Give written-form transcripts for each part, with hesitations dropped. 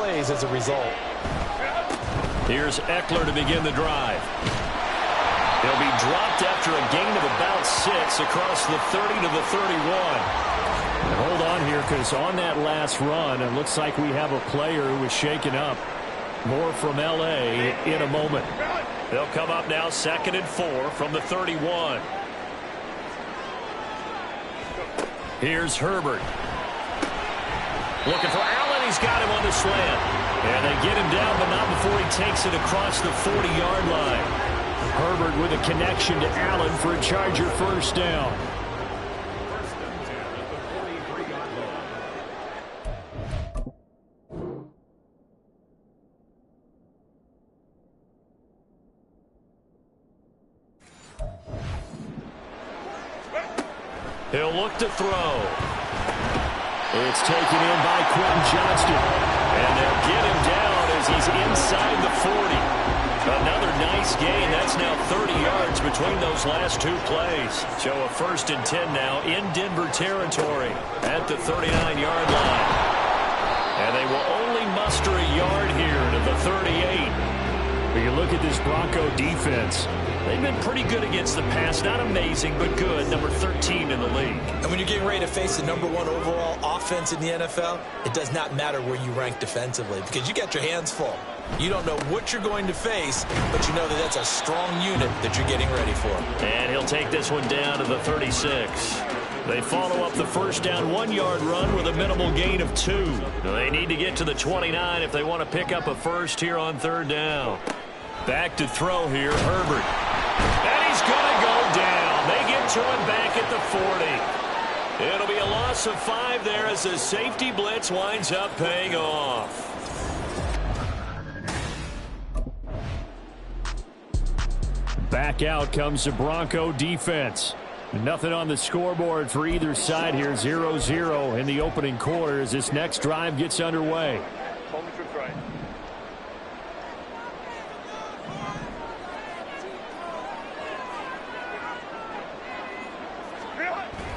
plays as a result. Here's Eckler to begin the drive. He'll be dropped after a gain of about 6 across the 30 to the 31. And hold on here, because on that last run, it looks like we have a player who was shaken up. More from L.A. in a moment. They'll come up now 2nd and 4 from the 31. Here's Herbert. Looking for Allen. He's got him on the slant. And they get him down, but not before he takes it across the 40-yard line. Herbert with a connection to Allen for a Charger first down. He'll look to throw. It's taken in by Quentin Johnston. And they'll get him down as he's inside the 40. Another nice gain. That's now 30 yards between those last 2 plays. So a 1st and 10 now in Denver territory at the 39-yard line. And they will only muster a yard here to the 38. When you look at this Bronco defense, they've been pretty good against the pass. Not amazing, but good. Number 13 in the league. And when you're getting ready to face the number 1 overall offense in the NFL, it does not matter where you rank defensively because you got your hands full. You don't know what you're going to face, but you know that that's a strong unit that you're getting ready for. And he'll take this one down to the 36. They follow up the first down 1-yard run with a minimal gain of 2. They need to get to the 29 if they want to pick up a first here on 3rd down. Back to throw here, Herbert. And he's going to go down. They get to him back at the 40. It'll be a loss of 5 there as the safety blitz winds up paying off. back out comes the Bronco defense. Nothing on the scoreboard for either side here. 0-0 in the opening quarter as this next drive gets underway.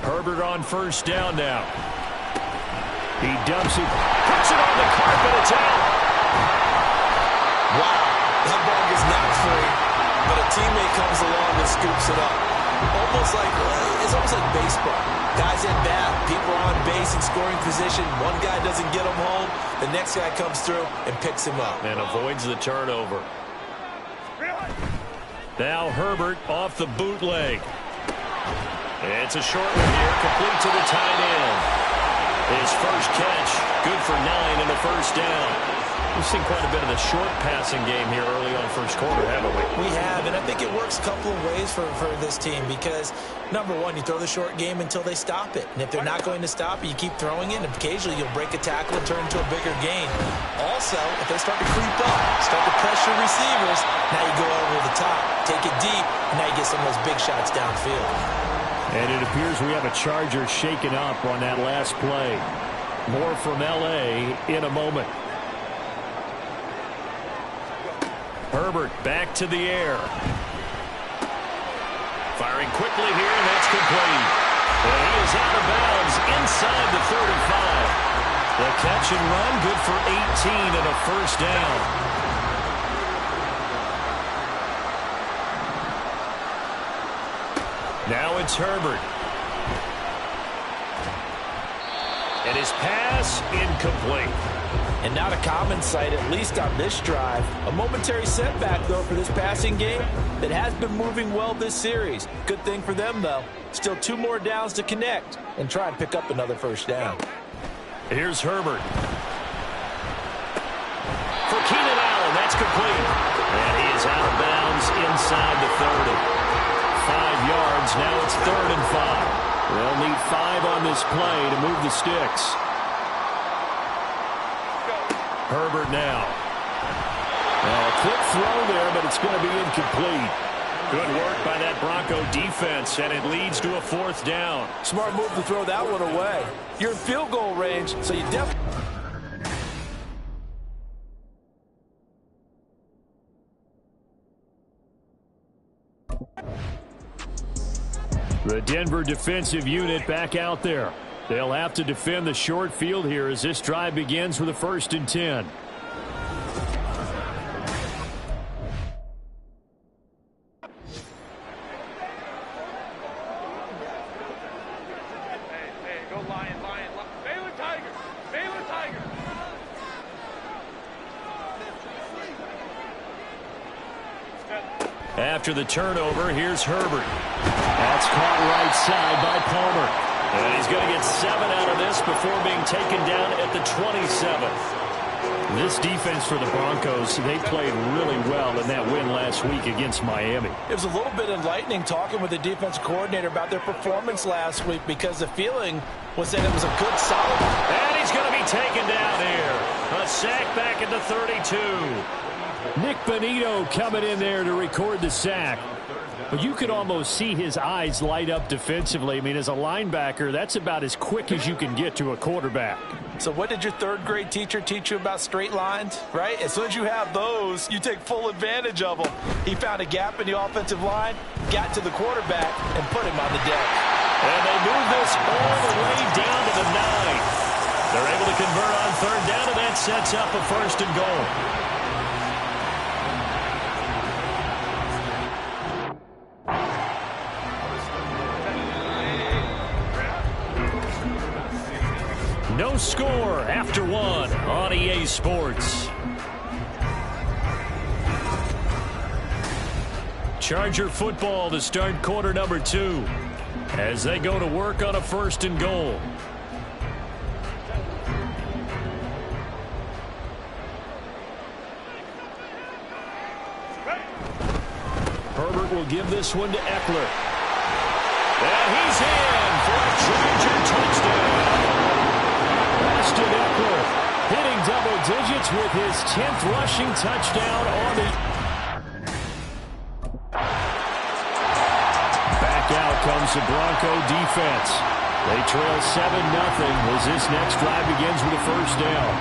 Herbert on first down now. He dumps it. Puts it on the carpet. It's out. Wow. That ball is not free, but a teammate comes along and scoops it up. It's almost like baseball. Guys at bat, people are on base in scoring position. One guy doesn't get him home. The next guy comes through and picks him up. And avoids the turnover. Now Herbert off the bootleg. It's a short one here, complete to the tight end. His first catch, good for 9 and a first down. We've seen quite a bit of the short passing game here early on first quarter, haven't we? We have, and I think it works a couple of ways for this team because, number one, you throw the short game until they stop it. And if they're not going to stop it, you keep throwing it, and occasionally you'll break a tackle and turn into a bigger gain. Also, if they start to creep up, start to pressure receivers, now you go over the top, take it deep, and now you get some of those big shots downfield. And it appears we have a Charger shaken up on that last play. More from L.A. in a moment. Herbert back to the air. Firing quickly here, and that's complete. And he is out of bounds inside the 35. The catch and run, good for 18 and a first down. Now it's Herbert. And his pass incomplete. And not a common sight, at least on this drive. A momentary setback, though, for this passing game that has been moving well this series. Good thing for them, though. Still 2 more downs to connect and try and pick up another first down. Here's Herbert. For Keenan Allen, that's complete. And he is out of bounds inside the 30. 5 yards, now it's 3rd and 5. They'll need 5 on this play to move the sticks. Herbert now. A quick throw there, but it's going to be incomplete. Good work by that Bronco defense, and it leads to a 4th down. Smart move to throw that one away. You're in field goal range, so you definitely... The Denver defensive unit back out there. They'll have to defend the short field here as this drive begins with a 1st and 10. After the turnover, here's Herbert. That's caught right side by Palmer. And he's going to get 7 out of this before being taken down at the 27th. This defense for the Broncos, they played really well in that win last week against Miami. It was a little bit enlightening talking with the defense coordinator about their performance last week because the feeling was that it was a good, solid. And he's going to be taken down here. A sack back at the 32. Nick Bonito coming in there to record the sack. But you could almost see his eyes light up defensively. I mean, as a linebacker, that's about as quick as you can get to a quarterback. So what did your third-grade teacher teach you about straight lines, right? As soon as you have those, you take full advantage of them. He found a gap in the offensive line, got to the quarterback, and put him on the deck. And they move this all the way down to the 9. They're able to convert on third down, and that sets up a 1st and goal. No score after 1 on EA Sports. Charger football to start quarter number 2 as they go to work on a 1st and goal. Herbert will give this one to Eckler. And he's in for a Charger touchdown. Austin Eckler hitting double digits with his 10th rushing touchdown on the... Back out comes the Bronco defense. They trail 7-0 as this next drive begins with a 1st down.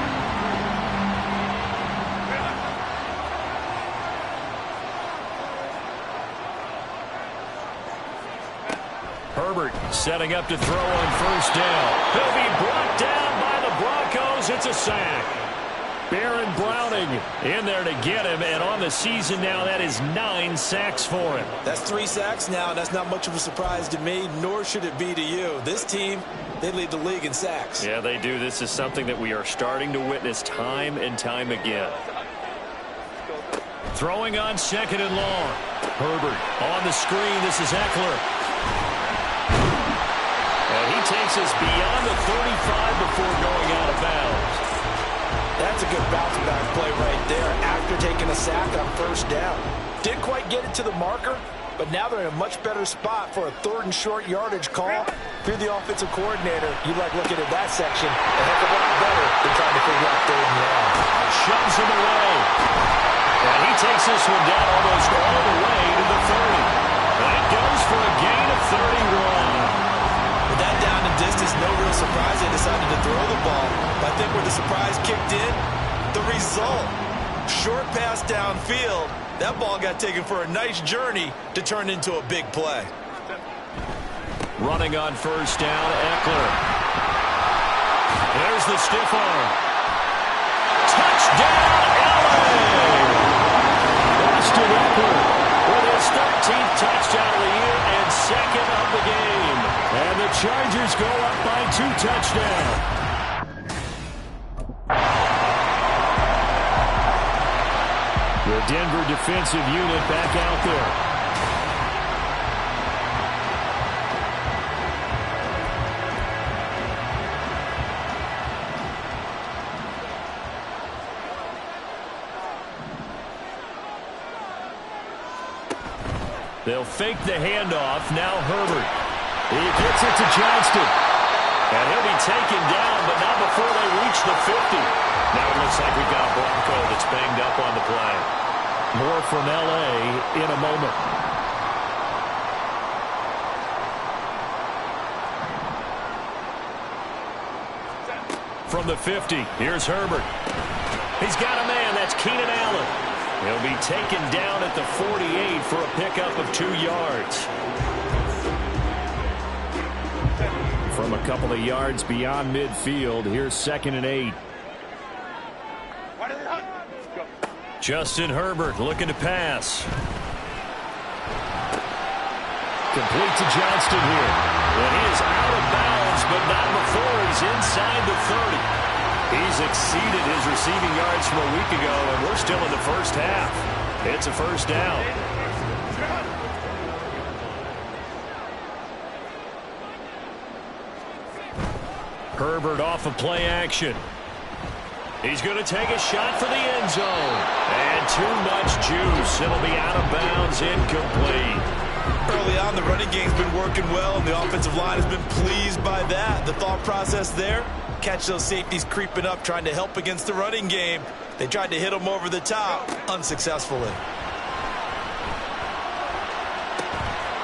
Herbert setting up to throw on 1st down. He'll be brought down by the Broncos. It's a sack. Baron Browning in there to get him, and on the season now, that is 9 sacks for him. That's 3 sacks now, and that's not much of a surprise to me, nor should it be to you. This team, they lead the league in sacks. Yeah, they do. This is something that we are starting to witness time and time again. Throwing on 2nd and long. Herbert on the screen. This is Eckler. And he takes us beyond the 35 before going out of bounds. That's a good bounce-back play right there after taking a sack on 1st down. Didn't quite get it to the marker, but now they're in a much better spot for a 3rd and short yardage call. If you're the offensive coordinator, you like looking at that section a heck of a lot better than trying to figure out 3rd and long. Shoves him away. And he takes this one down almost all the way to the 30. And it goes for a gain of 31. With that down and distance, no real surprise they decided to throw the ball. But I think where the surprise kicked in, the result. Short pass downfield. That ball got taken for a nice journey to turn into a big play. Running on 1st down, Eckler. There's the stiff arm. Touchdown, LA! Austin Eckler with his 13th touchdown of the year and 2nd of the game. And the Chargers go up by 2 touchdowns. The Denver defensive unit back out there. They'll fake the handoff. Now Herbert. He gets it to Johnston. And he'll be taken down, but not before they reach the 50. Now it looks like we've got a Bronco that's banged up on the play. More from L.A. in a moment. From the 50, here's Herbert. He's got a man. That's Keenan Allen. He'll be taken down at the 48 for a pickup of 2 yards. From a couple of yards beyond midfield, here's 2nd and 8. Justin Herbert looking to pass. Complete to Johnston here. And he is out of bounds, but not before he's inside the 30. He's exceeded his receiving yards from a week ago, and we're still in the 1st half. It's a 1st down. Herbert off of play action. He's going to take a shot for the end zone. And too much juice. It'll be out of bounds, incomplete. Early on, the running game's been working well, and the offensive line has been pleased by that. The thought process there, catch those safeties creeping up, trying to help against the running game. They tried to hit them over the top, unsuccessfully.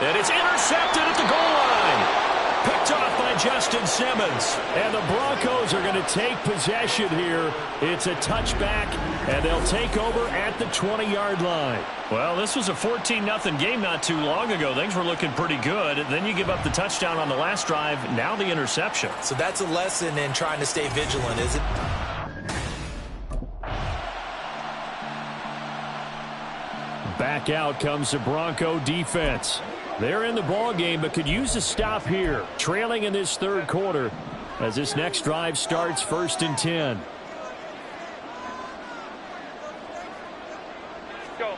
And it's intercepted at the goal line. Picked off by Justin Simmons. And the Broncos are going to take possession here. It's a touchback, and they'll take over at the 20-yard line. Well, this was a 14-0 game not too long ago. Things were looking pretty good. Then you give up the touchdown on the last drive. Now the interception. So that's a lesson in trying to stay vigilant, is it? Back out comes the Bronco defense. They're in the ball game, but could use a stop here. Trailing in this third quarter as this next drive starts 1st and 10. Go.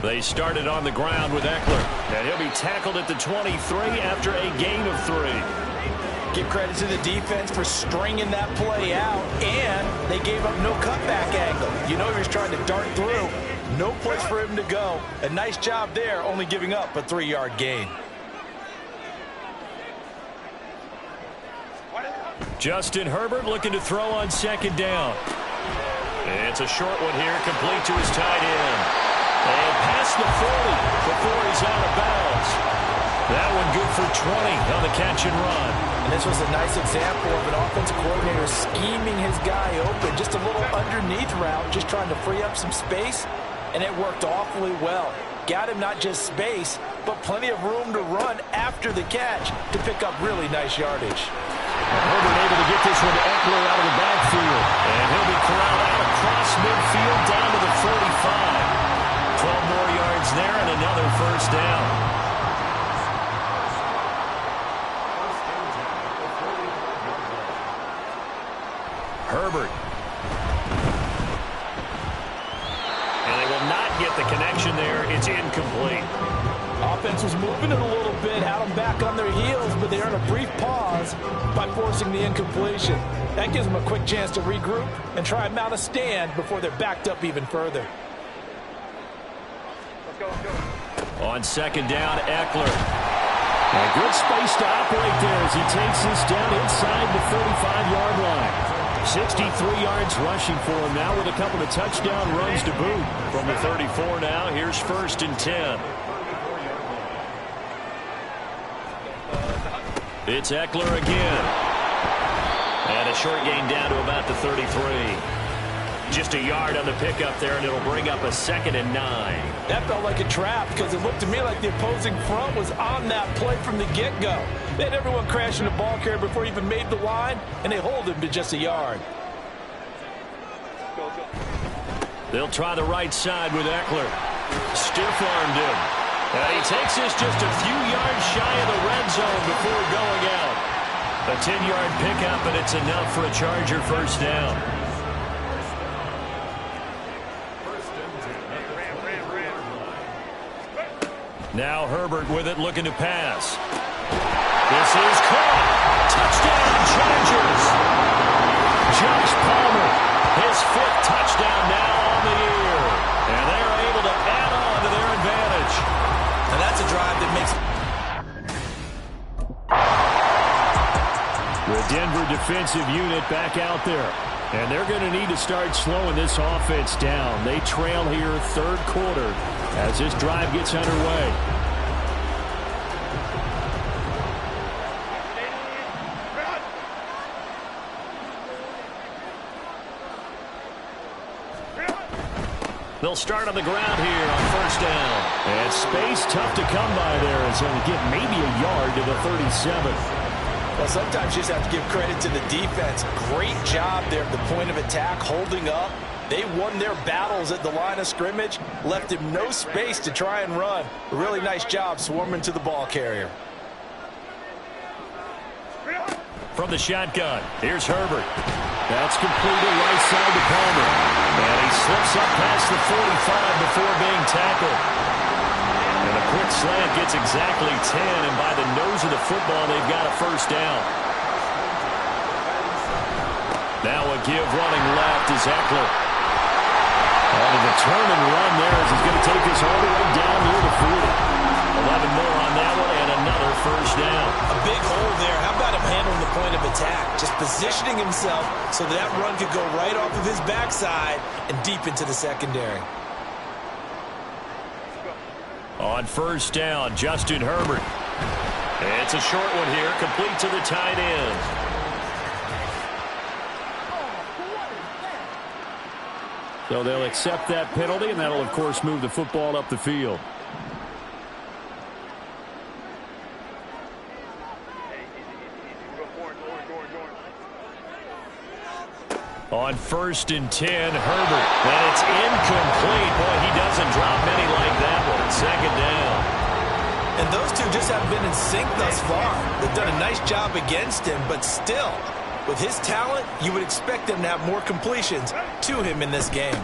They started on the ground with Eckler, and he'll be tackled at the 23 after a gain of 3. Give credit to the defense for stringing that play out, and they gave up no cutback angle. You know he was trying to dart through. No place for him to go. A nice job there, only giving up a 3-yard gain. Justin Herbert looking to throw on 2nd down. It's a short one here, complete to his tight end. And past the 40 before he's out of bounds. That one good for 20 on the catch and run. And this was a nice example of an offensive coordinator scheming his guy open. Just a little underneath route, just trying to free up some space. And it worked awfully well. Got him not just space, but plenty of room to run after the catch to pick up really nice yardage. And Herbert able to get this one to Eckler out of the backfield. And he'll be corralled out across midfield down to the 45. 12 more yards there and another 1st down. Herbert. Get the connection there. It's incomplete. Offense was moving it a little bit, had them back on their heels, but they earned a brief pause by forcing the incompletion. That gives them a quick chance to regroup and try and mount a stand before they're backed up even further. Let's go. On 2nd down, Eckler. A good space to operate there as he takes this down inside the 35-yard line. 63 yards rushing for him now with a couple of touchdown runs to boot. From the 34 now, here's 1st and 10. It's Eckler again. And a short gain down to about the 33. Just a yard on the pickup there, and it'll bring up a 2nd and 9. That felt like a trap because it looked to me like the opposing front was on that play from the get-go. They had everyone crashing the ball carrier before he even made the line, and they hold him to just a yard. They'll try the right side with Eckler. Stiff-armed him. And he takes this just a few yards shy of the red zone before going out. A 10-yard pickup, and it's enough for a Charger 1st down. Now Herbert with it, looking to pass. This is caught. Touchdown, Chargers. Josh Palmer, his 5th touchdown now on the year. And they're able to add on to their advantage. And that's a drive that makes... The Denver defensive unit back out there. And they're going to need to start slowing this offense down. They trail here 3rd quarter as this drive gets underway. They'll start on the ground here on 1st down. And space tough to come by there as they'll get maybe a yard to the 37. Well, sometimes you just have to give credit to the defense. Great job there at the point of attack, holding up. They won their battles at the line of scrimmage, left him no space to try and run. A really nice job swarming to the ball carrier. From the shotgun, here's Herbert. That's completed right side to Palmer. And he slips up past the 45 before being tackled. And a quick slant gets exactly 10, and by the nose of the football, they've got a 1st down. Now a give running left is Eckler. And a determined run there as he's going to take this all the way down near the 40. 11 more on that one and another first down. A big hole there. How about him handling the point of attack? Just positioning himself so that run could go right off of his backside and deep into the secondary. On first down, Justin Herbert. It's a short one here, complete to the tight end. So they'll accept that penalty, and that'll, of course, move the football up the field. On first and 10, Herbert. And it's incomplete. Boy, he doesn't drop many like that one. Second down. And those two just haven't been in sync thus far. They've done a nice job against him, but still, with his talent, you would expect them to have more completions to him in this game.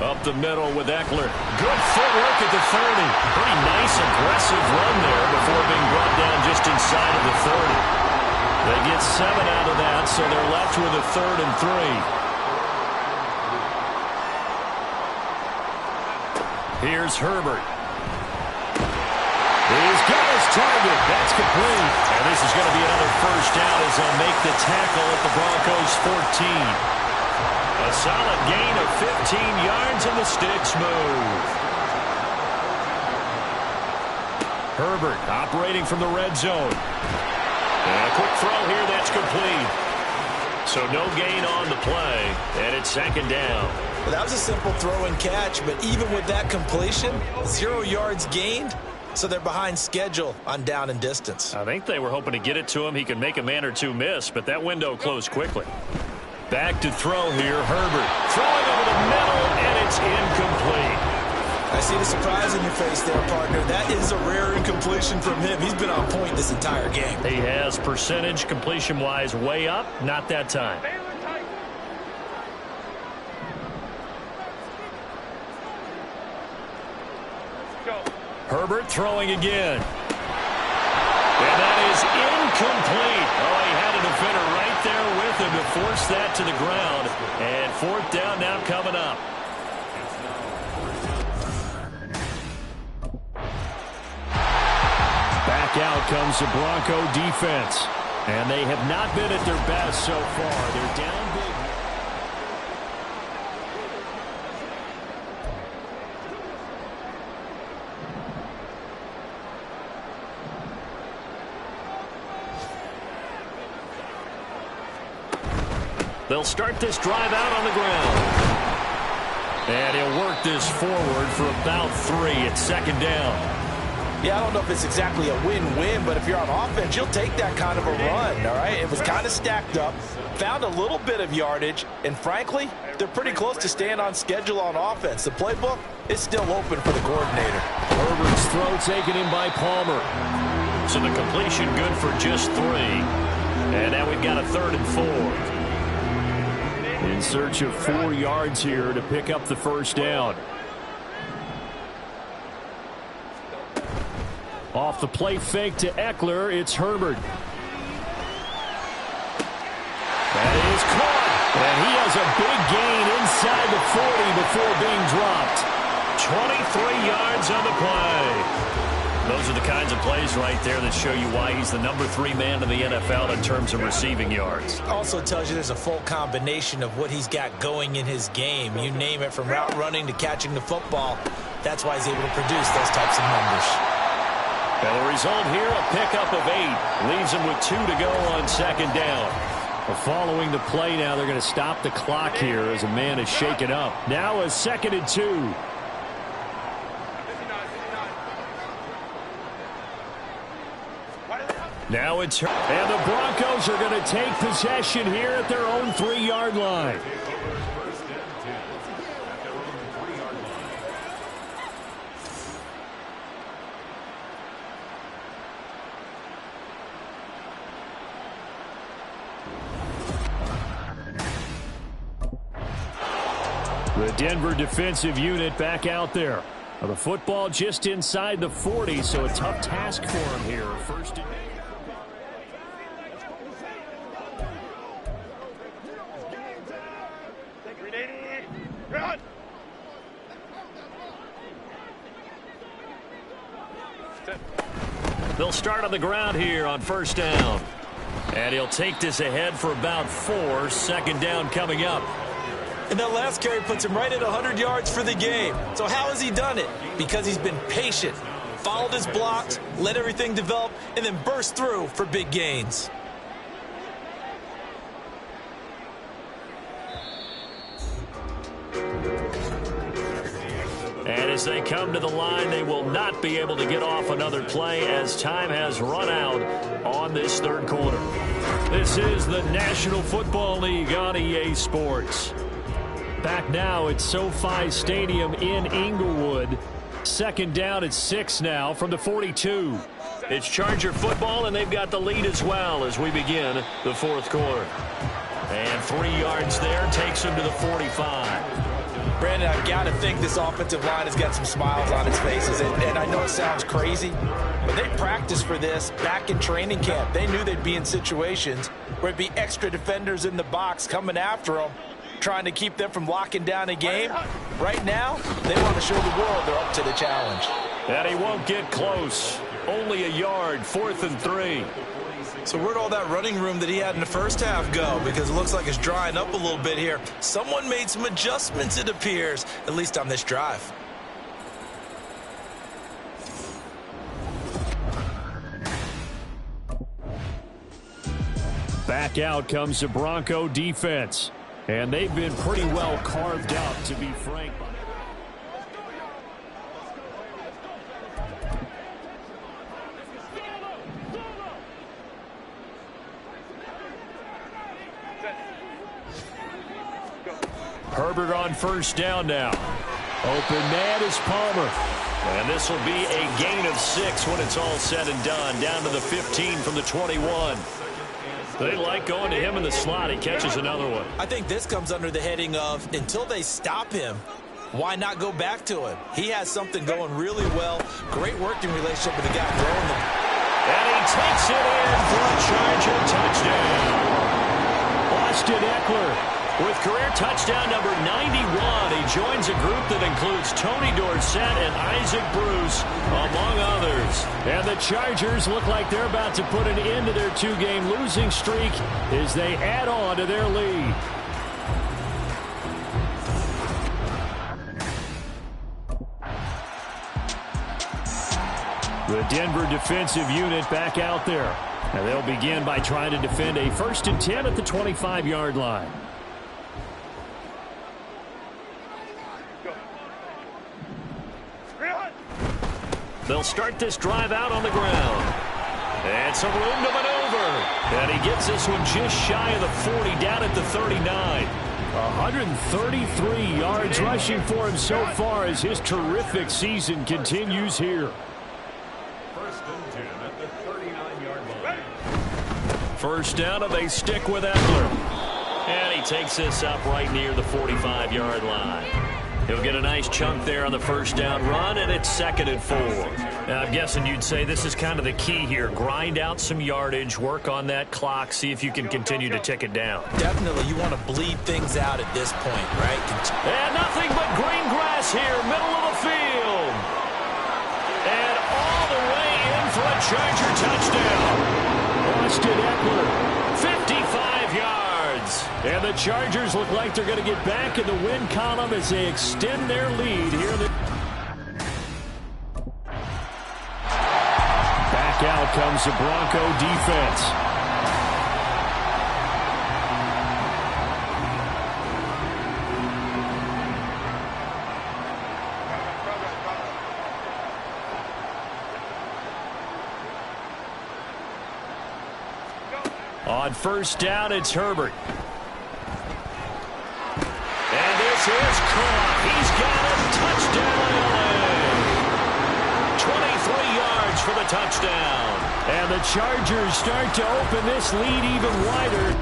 Up the middle with Eckler. Good footwork at the 30. Pretty nice, aggressive run there before being brought down just inside of the 30. They get 7 out of that, so they're left with a 3rd and 3. Here's Herbert. He's got his target. That's complete. And this is going to be another first down as they'll make the tackle at the Broncos' 14. A solid gain of 15 yards and the sticks move. Herbert operating from the red zone. And a quick throw here, that's complete. So no gain on the play, and it's second down. Well, that was a simple throw and catch, but even with that completion, 0 yards gained, so they're behind schedule on down and distance. I think they were hoping to get it to him. He could make a man or two miss, but that window closed quickly. Back to throw here, Herbert. Throwing over the middle, and it's incomplete. I see the surprise in your face there, partner. That is a rare incompletion from him. He's been on point this entire game. He has percentage completion-wise way up. Not that time. Herbert throwing again. And that is incomplete. Oh, he had a defender right there with him to force that to the ground. And 4th down now coming up. Back out comes the Bronco defense. And they have not been at their best so far. They're down big. They'll start this drive out on the ground. And he'll work this forward for about 3 at second down. Yeah, I don't know if it's exactly a win-win, but if you're on offense, you'll take that kind of a run, all right? It was kind of stacked up, found a little bit of yardage, and frankly, they're pretty close to staying on schedule on offense. The playbook is still open for the coordinator. Herbert's throw taken in by Palmer. So the completion good for just 3. And now we've got a 3rd and 4. In search of 4 yards here to pick up the first down. Off the play fake to Eckler, it's Herbert. That is caught. And he has a big gain inside the 40 before being dropped. 23 yards on the play. Those are the kinds of plays right there that show you why he's the number 3 man in the NFL in terms of receiving yards. Also tells you there's a full combination of what he's got going in his game. You name it, from route running to catching the football. That's why he's able to produce those types of numbers. And the result here, a pickup of 8. Leaves him with 2 to go on second down. Well, following the play now, they're going to stop the clock here as a man is shaken up. Now a 2nd and 2. Now it's her. And the Broncos are going to take possession here at their own 3-yard line. The Denver defensive unit back out there. Well, the football just inside the 40, so a tough task for him here. First and They'll start on the ground here on first down. And he'll take this ahead for about 4. Second down coming up. And that last carry puts him right at 100 yards for the game. So how has he done it? Because he's been patient, followed his blocks, let everything develop, and then burst through for big gains. And as they come to the line, they will not be able to get off another play as time has run out on this third quarter. This is the National Football League on EA Sports. Back now at SoFi Stadium in Inglewood. Second down at 6 now from the 42. It's Charger football, and they've got the lead as well as we begin the fourth quarter. And 3 yards there takes them to the 45. Brandon, I've got to think this offensive line has got some smiles on its faces. And I know it sounds crazy, but they practiced for this back in training camp. They knew they'd be in situations where it'd be extra defenders in the box coming after them, trying to keep them from locking down a game. Right now, they want to show the world they're up to the challenge. And he won't get close. Only a yard, 4th and 3. So where'd all that running room that he had in the first half go? Because it looks like it's drying up a little bit here. Someone made some adjustments, it appears, at least on this drive. Back out comes the Bronco defense. And they've been pretty well carved out, to be frank. Herbert on first down now. Open man is Palmer. And this will be a gain of 6 when it's all said and done. Down to the 15 from the 21. They like going to him in the slot. He catches another one. I think this comes under the heading of until they stop him, why not go back to him? He has something going really well. Great working relationship with the guy throwing them. And he takes it in for a Charger touchdown. Austin Eckler with career touchdown number 91, he joins a group that includes Tony Dorsett and Isaac Bruce, among others. And the Chargers look like they're about to put an end to their 2-game losing streak as they add on to their lead. The Denver defensive unit back out there. And they'll begin by trying to defend a 1st and 10 at the 25-yard line. They'll start this drive out on the ground. And some room to maneuver. And he gets this one just shy of the 40, down at the 39. 133 yards rushing for him so far as his terrific season continues here. 1st and 10 at the 39-yard line. First down, and they stick with Eckler. And he takes this up right near the 45-yard line. He'll get a nice chunk there on the first down run, and it's 2nd and 4. Now, I'm guessing you'd say this is kind of the key here. Grind out some yardage, work on that clock, see if you can continue to tick it down. Definitely, you want to bleed things out at this point, right? And nothing but green grass here, middle of the field. And all the way in for a Charger touchdown. Austin Eckler, 55 yards. And the Chargers look like they're going to get back in the win column as they extend their lead here. Back out comes the Bronco defense. On first down, it's Herbert. And this is caught. He's got a touchdown, LA. 23 yards for the touchdown. And the Chargers start to open this lead even wider.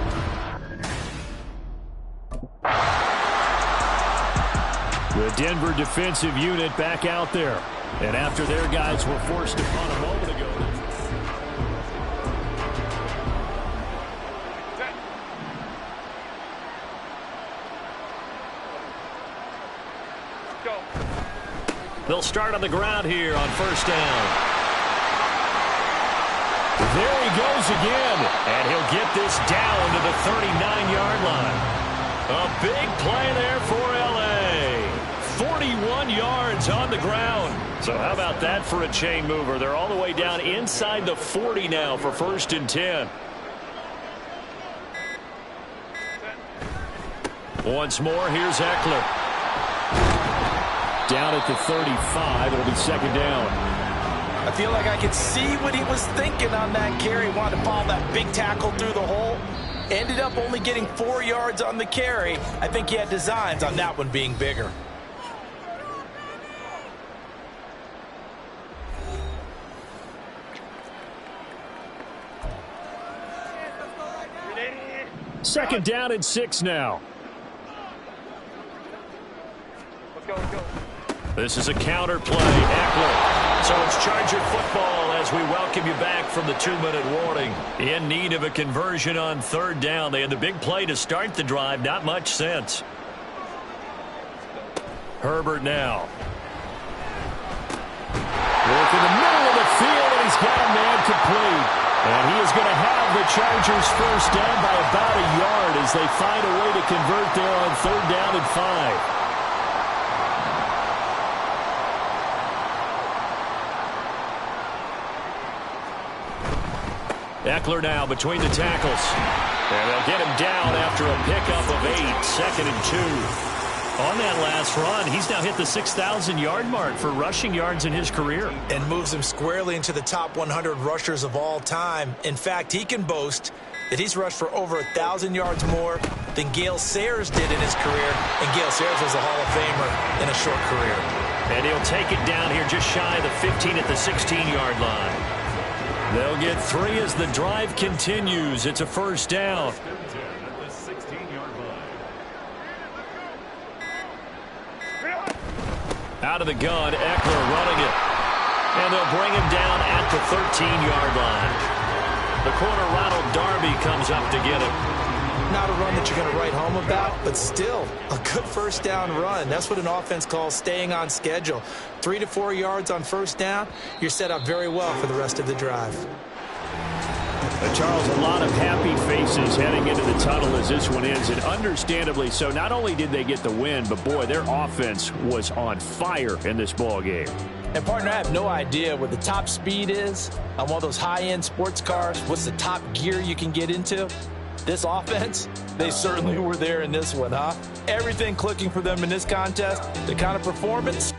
The Denver defensive unit back out there. And after their guys were forced upon a moment ago. They'll start on the ground here on first down. There he goes again. And he'll get this down to the 39-yard line. A big play there for L.A. 41 yards on the ground. So how about that for a chain mover? They're all the way down inside the 40 now for 1st and 10. Once more, here's Eckler. Down at the 35. It'll be 2nd down. I feel like I could see what he was thinking on that carry. Wanted to follow that big tackle through the hole. Ended up only getting 4 yards on the carry. I think he had designs on that one being bigger. Second down and 6 now. This is a counter play. Eckler. So it's Charger football as we welcome you back from the 2-minute warning. In need of a conversion on 3rd down. They had the big play to start the drive. Not much sense. Herbert now. Work in the middle of the field, and he's got a man complete. And he is going to have the Chargers 1st down by about a yard as they find a way to convert there on 3rd down and 5. Eckler now between the tackles. And they'll get him down after a pickup of 8. 2nd and 2. On that last run, he's now hit the 6,000-yard mark for rushing yards in his career. And moves him squarely into the top 100 rushers of all time. In fact, he can boast that he's rushed for over 1,000 yards more than Gale Sayers did in his career. And Gale Sayers was a Hall of Famer in a short career. And he'll take it down here just shy of the 15 at the 16-yard line. They'll get 3 as the drive continues. It's a 1st down. Out of the gun, Eckler running it. And they'll bring him down at the 13-yard line. The corner, Ronald Darby, comes up to get him. Not a run that you're going to write home about, but still a good 1st down run. That's what an offense calls staying on schedule. 3 to 4 yards on 1st down, you're set up very well for the rest of the drive. Charles, a lot of happy faces heading into the tunnel as this one ends, and understandably so. Not only did they get the win, but boy, their offense was on fire in this ball game. And partner, I have no idea what the top speed is on one of those high-end sports cars. What's the top gear you can get into? This offense, they certainly were there in this one, huh? Everything clicking for them in this contest, the kind of performance